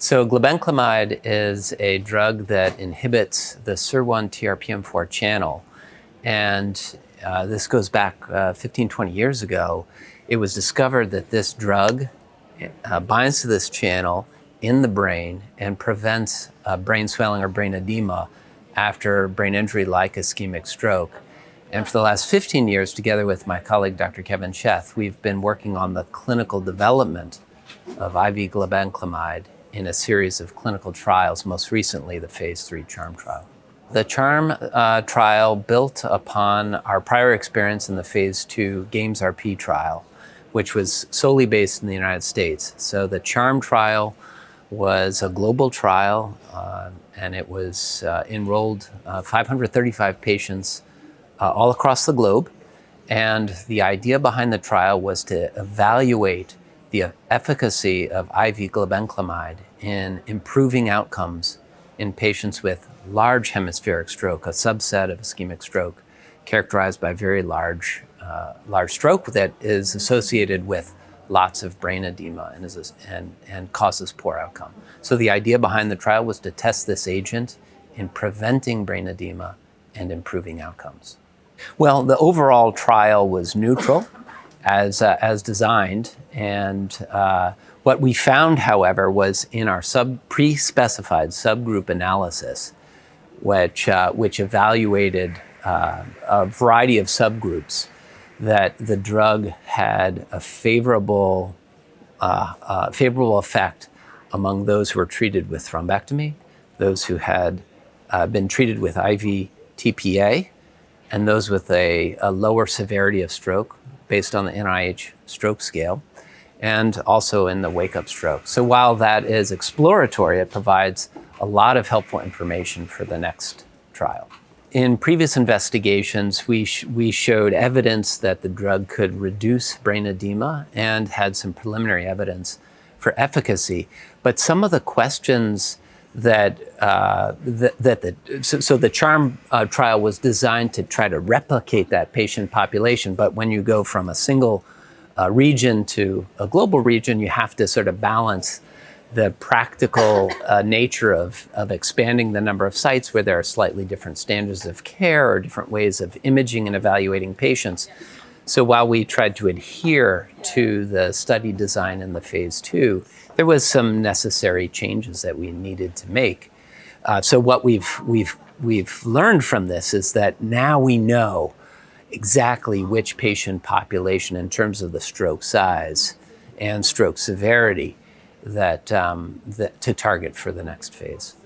So glibenclamide is a drug that inhibits the SIR1-TRPM4 channel. And this goes back 15, 20 years ago. It was discovered that this drug binds to this channel in the brain and prevents brain swelling or brain edema after brain injury like ischemic stroke. And for the last 15 years, together with my colleague, Dr. Kevin Sheth, we've been working on the clinical development of IV glibenclamide in a series of clinical trials, most recently the phase 3 CHARM trial. The CHARM trial built upon our prior experience in the phase 2 GAMES-RP trial, which was solely based in the United States. So the CHARM trial was a global trial, and it was enrolled 535 patients all across the globe. And the idea behind the trial was to evaluate the efficacy of IV glibenclamide in improving outcomes in patients with large hemispheric stroke, a subset of ischemic stroke characterized by very large stroke that is associated with lots of brain edema and causes poor outcome. So the idea behind the trial was to test this agent in preventing brain edema and improving outcomes. Well, the overall trial was neutral as designed, and what we found, however, was in our pre-specified subgroup analysis, which evaluated a variety of subgroups, that the drug had a favorable effect among those who were treated with thrombectomy, those who had been treated with IV TPA, and those with a lower severity of stroke based on the NIH stroke scale, and also in the wake-up stroke. So while that is exploratory, it provides a lot of helpful information for the next trial. In previous investigations, we showed evidence that the drug could reduce brain edema and had some preliminary evidence for efficacy. But some of the questions the CHARM trial was designed to try to replicate that patient population, but when you go from a single region to a global region, you have to sort of balance the practical nature of expanding the number of sites where there are slightly different standards of care or different ways of imaging and evaluating patients. So while we tried to adhere to the study design in the phase 2, there was some necessary changes that we needed to make. So what we've learned from this is that now we know exactly which patient population in terms of the stroke size and stroke severity that to target for the next phase.